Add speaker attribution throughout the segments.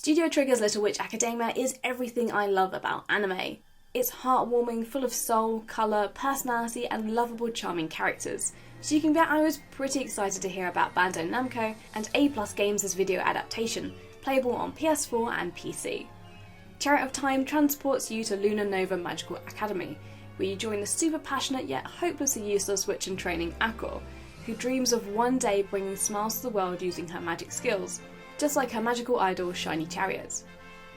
Speaker 1: Studio Trigger's Little Witch Academia is everything I love about anime. It's heartwarming, full of soul, colour, personality and lovable charming characters. So you can bet I was pretty excited to hear about Bandai Namco and A+ Games' video adaptation, playable on PS4 and PC. Chariot of Time transports you to Lunar Nova Magical Academy, where you join the super passionate yet hopelessly useless witch in training Ako, who dreams of one day bringing smiles to the world using her magic skills, just like her magical idol Shiny Chariot.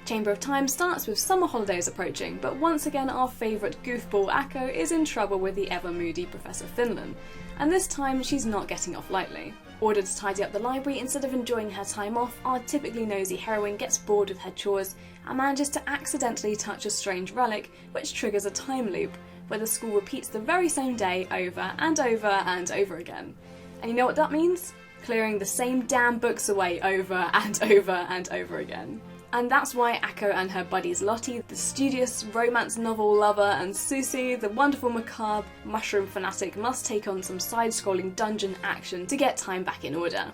Speaker 1: Chamber of Time starts with summer holidays approaching, but once again our favourite goofball Ako is in trouble with the ever-moody Professor Finland, and this time she's not getting off lightly. Ordered to tidy up the library instead of enjoying her time off, our typically nosy heroine gets bored with her chores and manages to accidentally touch a strange relic which triggers a time loop, where the school repeats the very same day over and over and over again. And you know what that means? Clearing the same damn books away over and over and over again. And that's why Ako and her buddies Lottie, the studious romance novel lover, and Susie, the wonderful macabre mushroom fanatic, must take on some side-scrolling dungeon action to get time back in order.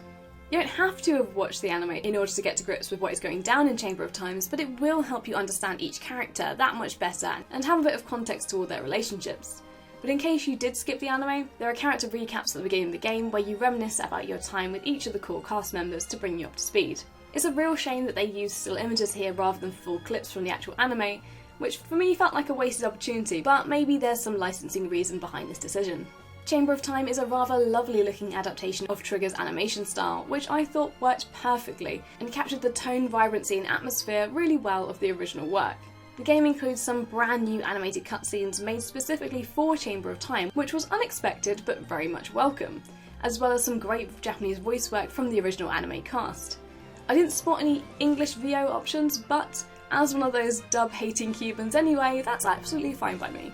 Speaker 1: You don't have to have watched the anime in order to get to grips with what is going down in Chamber of Times, but it will help you understand each character that much better and have a bit of context to all their relationships. But in case you did skip the anime, there are character recaps at the beginning of the game where you reminisce about your time with each of the core cast members to bring you up to speed. It's a real shame that they use still images here rather than full clips from the actual anime, which for me felt like a wasted opportunity, but maybe there's some licensing reason behind this decision. Chamber of Time is a rather lovely looking adaptation of Trigger's animation style, which I thought worked perfectly and captured the tone, vibrancy and atmosphere really well of the original work. The game includes some brand new animated cutscenes made specifically for Chamber of Time, which was unexpected but very much welcome, as well as some great Japanese voice work from the original anime cast. I didn't spot any English VO options, but as one of those dub-hating Cubans anyway, that's absolutely fine by me.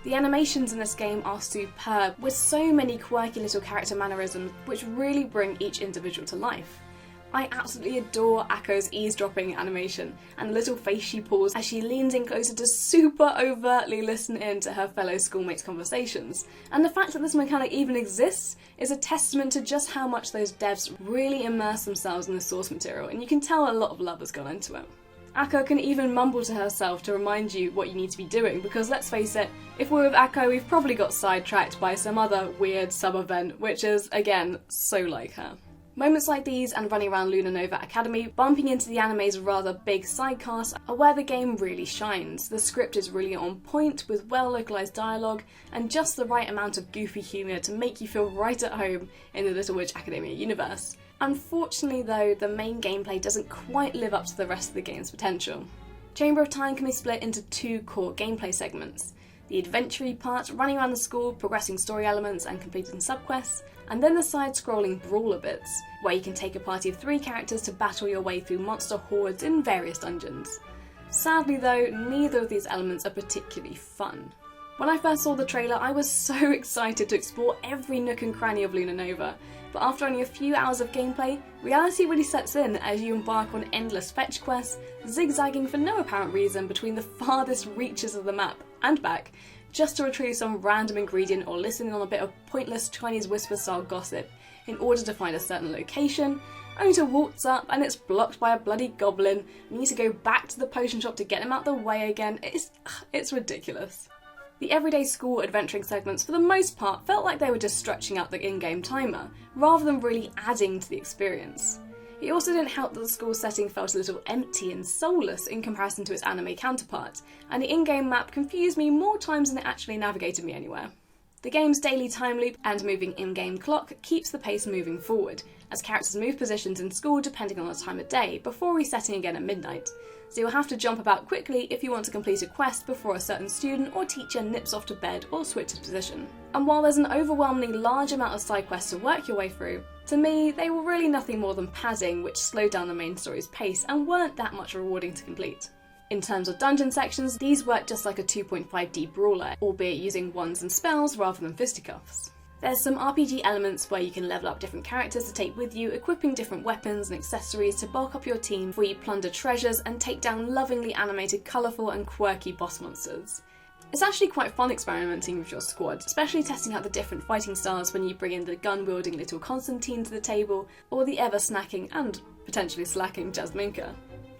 Speaker 1: The animations in this game are superb, with so many quirky little character mannerisms which really bring each individual to life. I absolutely adore Ako's eavesdropping animation and the little face she pulls as she leans in closer to super overtly listen in to her fellow schoolmates' conversations. And the fact that this mechanic even exists is a testament to just how much those devs really immerse themselves in the source material, and you can tell a lot of love has gone into it. Ako can even mumble to herself to remind you what you need to be doing, because let's face it, if we're with Ako we've probably got sidetracked by some other weird sub-event, which is, again, so like her. Moments like these and running around Lunar Nova Academy, bumping into the anime's rather big sidecast, are where the game really shines. The script is really on point, with well-localised dialogue and just the right amount of goofy humour to make you feel right at home in the Little Witch Academia universe. Unfortunately though, the main gameplay doesn't quite live up to the rest of the game's potential. Chamber of Time can be split into two core gameplay segments. The adventure part, running around the school, progressing story elements and completing subquests, and then the side-scrolling brawler bits, where you can take a party of 3 characters to battle your way through monster hordes in various dungeons. Sadly though, neither of these elements are particularly fun. When I first saw the trailer, I was so excited to explore every nook and cranny of Lunar Nova, but after only a few hours of gameplay, reality really sets in as you embark on endless fetch quests, zigzagging for no apparent reason between the farthest reaches of the map and back, just to retrieve some random ingredient or listen in on a bit of pointless Chinese whisper style gossip in order to find a certain location, only to waltz up and it's blocked by a bloody goblin, and you need to go back to the potion shop to get him out the way again. It's ridiculous. The everyday school adventuring segments for the most part felt like they were just stretching out the in-game timer, rather than really adding to the experience. It also didn't help that the school setting felt a little empty and soulless in comparison to its anime counterpart, and the in-game map confused me more times than it actually navigated me anywhere. The game's daily time loop and moving in-game clock keeps the pace moving forward, as characters move positions in school depending on the time of day, before resetting again at midnight, so you'll have to jump about quickly if you want to complete a quest before a certain student or teacher nips off to bed or switches position. And while there's an overwhelmingly large amount of side quests to work your way through, to me they were really nothing more than padding which slowed down the main story's pace and weren't that much rewarding to complete. In terms of dungeon sections, these work just like a 2.5D brawler, albeit using wands and spells rather than fisticuffs. There's some RPG elements where you can level up different characters to take with you, equipping different weapons and accessories to bulk up your team before you plunder treasures and take down lovingly animated, colourful and quirky boss monsters. It's actually quite fun experimenting with your squad, especially testing out the different fighting styles when you bring in the gun-wielding little Constantine to the table, or the ever-snacking and potentially slacking Jasminka.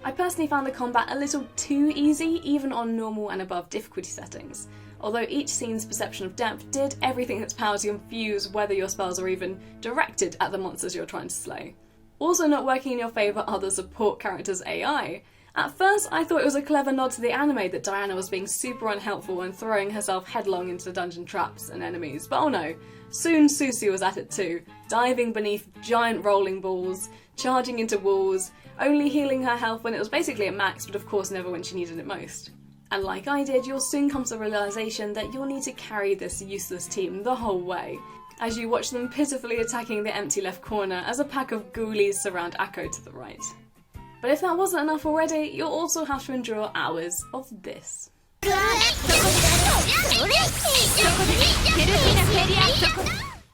Speaker 1: I personally found the combat a little too easy, even on normal and above difficulty settings, although each scene's perception of depth did everything in its power to confuse whether your spells are even directed at the monsters you're trying to slay. Also not working in your favour are the support character's AI. At first I thought it was a clever nod to the anime that Diana was being super unhelpful and throwing herself headlong into dungeon traps and enemies, but oh no, soon Susie was at it too, diving beneath giant rolling balls, charging into walls, only healing her health when it was basically at max, but of course never when she needed it most. And like I did, you'll soon come to the realisation that you'll need to carry this useless team the whole way, as you watch them pitifully attacking the empty left corner as a pack of ghoulies surround Akko to the right. But if that wasn't enough already, you'll also have to endure hours of this.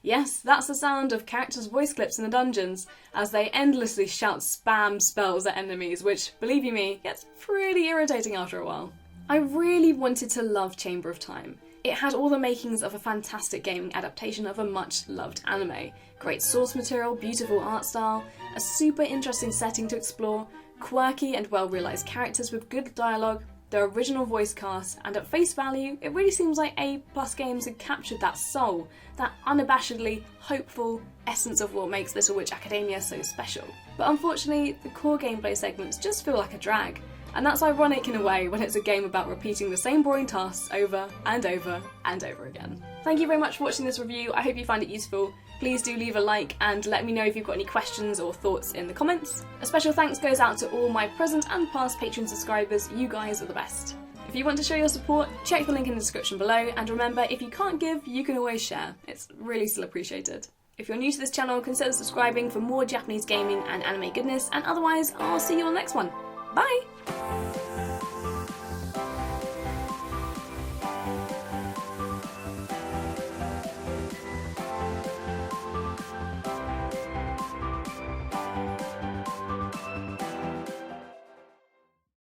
Speaker 1: Yes, that's the sound of characters' voice clips in the dungeons, as they endlessly shout spam spells at enemies, which, believe you me, gets pretty irritating after a while. I really wanted to love Chamber of Time. It had all the makings of a fantastic gaming adaptation of a much-loved anime. Great source material, beautiful art style, a super interesting setting to explore, quirky and well-realised characters with good dialogue, the original voice cast, and at face value, it really seems like A+ Games had captured that soul, that unabashedly hopeful essence of what makes Little Witch Academia so special. But unfortunately, the core gameplay segments just feel like a drag. And that's ironic in a way when it's a game about repeating the same boring tasks over and over and over again. Thank you very much for watching this review, I hope you find it useful. Please do leave a like and let me know if you've got any questions or thoughts in the comments. A special thanks goes out to all my present and past Patreon subscribers, you guys are the best. If you want to show your support, check the link in the description below, and remember, if you can't give, you can always share. It's really still appreciated. If you're new to this channel, consider subscribing for more Japanese gaming and anime goodness, and otherwise, I'll see you on the next one. Bye!